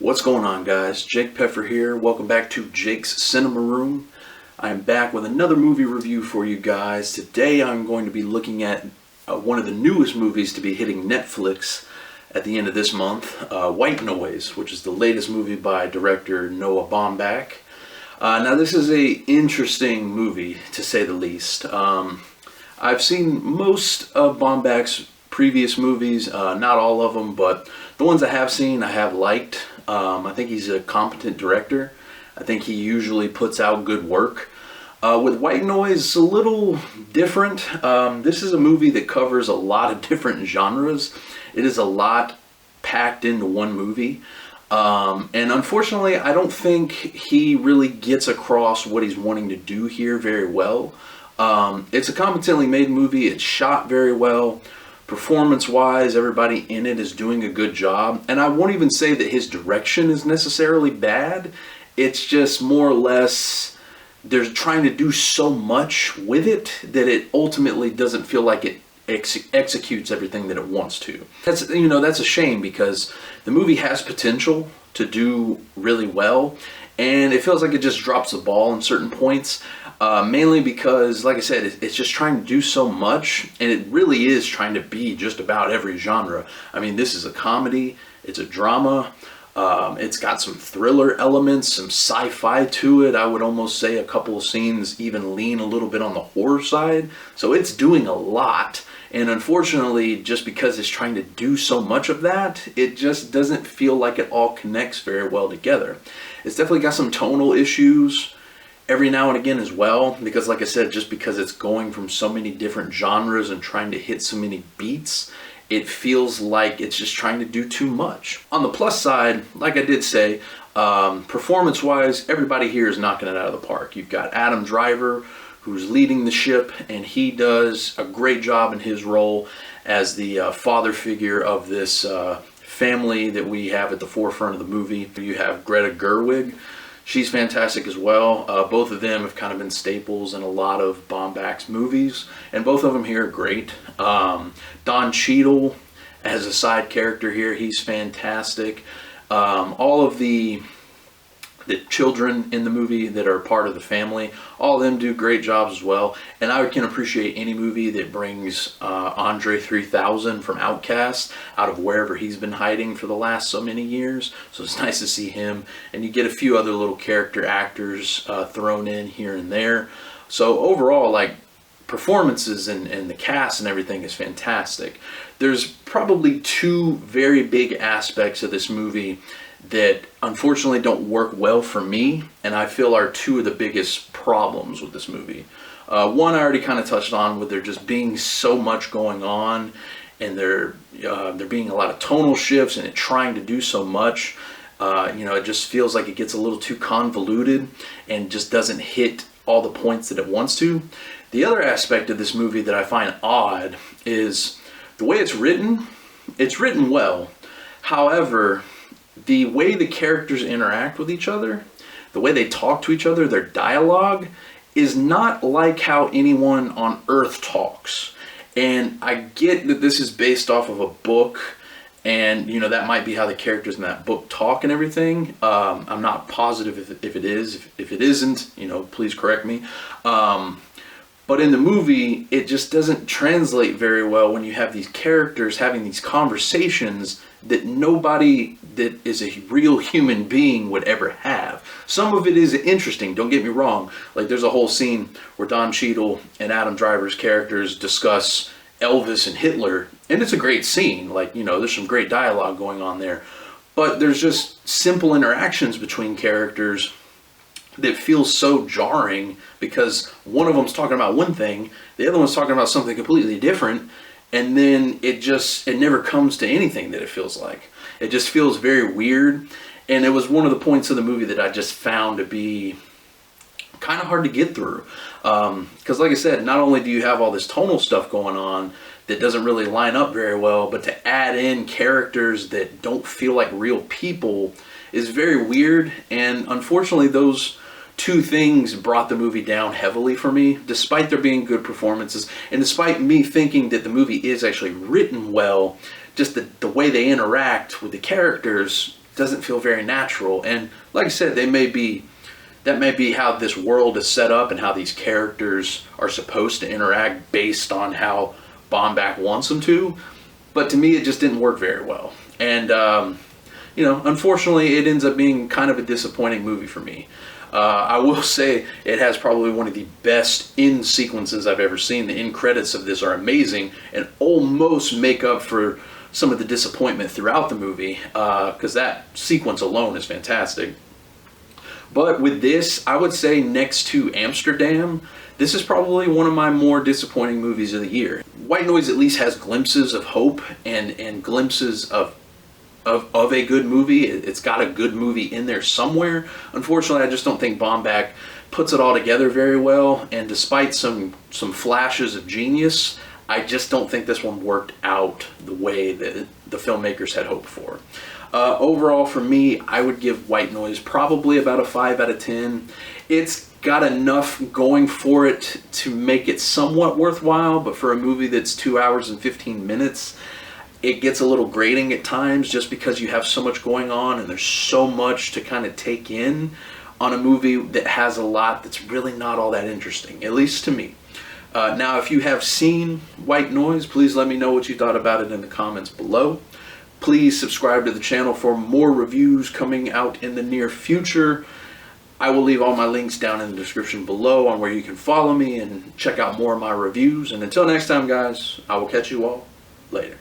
What's going on, guys? Jake Peffer here. Welcome back to Jake's Cinema Room. I'm back with another movie review for you guys. Today I'm going to be looking at one of the newest movies to be hitting Netflix at the end of this month, White Noise, which is the latest movie by director Noah Baumbach. Now this is an interesting movie, to say the least. I've seen most of Baumbach's previous movies, not all of them, but the ones I have seen I have liked. I think he's a competent director. I think he usually puts out good work. With White Noise, it's a little different. This is a movie that covers a lot of different genres. It is a lot packed into one movie. And unfortunately, I don't think he really gets across what he's wanting to do here very well. It's a competently made movie. It's shot very well. Performance-wise, everybody in it is doing a good job. And I won't even say that his direction is necessarily bad. It's just more or less they're trying to do so much with it that it ultimately doesn't feel like it executes everything that it wants to. That's a shame, because the movie has potential to do really well, and it feels like it just drops the ball in certain points, mainly because, like I said, it's just trying to do so much, and it really is trying to be just about every genre. I mean, this is a comedy, it's a drama, it's got some thriller elements, some sci-fi to it. I would almost say a couple of scenes even lean a little bit on the horror side, so it's doing a lot. And unfortunately, just because it's trying to do so much of that, it just doesn't feel like it all connects very well together. It's definitely got some tonal issues every now and again as well, because like I said, just because it's going from so many different genres and trying to hit so many beats, it feels like it's just trying to do too much. On the plus side, like I did say, performance-wise, everybody here is knocking it out of the park. You've got Adam Driver, who's leading the ship, and he does a great job in his role as the father figure of this family that we have at the forefront of the movie. You have Greta Gerwig. She's fantastic as well. Both of them have kind of been staples in a lot of Baumbach's movies, and both of them here are great. Don Cheadle as a side character here, he's fantastic. All of the children in the movie that are part of the family, all of them do great jobs as well. And I can appreciate any movie that brings Andre 3000 from Outkast out of wherever he's been hiding for the last so many years. So it's nice to see him. And you get a few other little character actors thrown in here and there. So overall, like, performances and the cast and everything is fantastic. There's probably two very big aspects of this movie that unfortunately don't work well for me, and I feel are two of the biggest problems with this movie. One I already kind of touched on, with there just being so much going on, and there being a lot of tonal shifts, and it trying to do so much. It just feels like it gets a little too convoluted and just doesn't hit all the points that it wants to. The other aspect of this movie that I find odd is the way it's written. It's written well. However, the way the characters interact with each other, the way they talk to each other, their dialogue, is not like how anyone on Earth talks. And I get that this is based off of a book, and that might be how the characters in that book talk and everything. I'm not positive if it is. If it isn't, please correct me. But in the movie, it just doesn't translate very well when you have these characters having these conversations that nobody that is a real human being would ever have. Some of it is interesting, don't get me wrong. Like, there's a whole scene where Don Cheadle and Adam Driver's characters discuss Elvis and Hitler, and it's a great scene. Like, there's some great dialogue going on there. But there's just simple interactions between characters that feels so jarring, because one of them's talking about one thing, the other one's talking about something completely different, and then it never comes to anything that it feels like. It just feels very weird, and it was one of the points of the movie that I just found to be kind of hard to get through. Because like I said, not only do you have all this tonal stuff going on that doesn't really line up very well, but to add in characters that don't feel like real people is very weird, and unfortunately those two things brought the movie down heavily for me, despite there being good performances, and despite me thinking that the movie is actually written well. Just the way they interact with the characters doesn't feel very natural. And like I said, that may be how this world is set up and how these characters are supposed to interact based on how Baumbach wants them to. But to me, it just didn't work very well. And, you know, unfortunately, it ends up being kind of a disappointing movie for me. I will say it has probably one of the best end sequences I've ever seen. The end credits of this are amazing and almost make up for some of the disappointment throughout the movie, because that sequence alone is fantastic. But with this, I would say next to Amsterdam, this is probably one of my more disappointing movies of the year. White Noise at least has glimpses of hope and glimpses of a good movie. It's got a good movie in there somewhere. Unfortunately, I just don't think Baumbach puts it all together very well, and despite some flashes of genius, I just don't think this one worked out the way that the filmmakers had hoped for. Overall, for me, I would give White Noise probably about a 5 out of 10. It's got enough going for it to make it somewhat worthwhile, but for a movie that's 2 hours and 15 minutes, it gets a little grating at times just because you have so much going on and there's so much to kind of take in on a movie that has a lot that's really not all that interesting, at least to me. Now, if you have seen White Noise, please let me know what you thought about it in the comments below. Please subscribe to the channel for more reviews coming out in the near future. I will leave all my links down in the description below on where you can follow me and check out more of my reviews. And until next time, guys, I will catch you all later.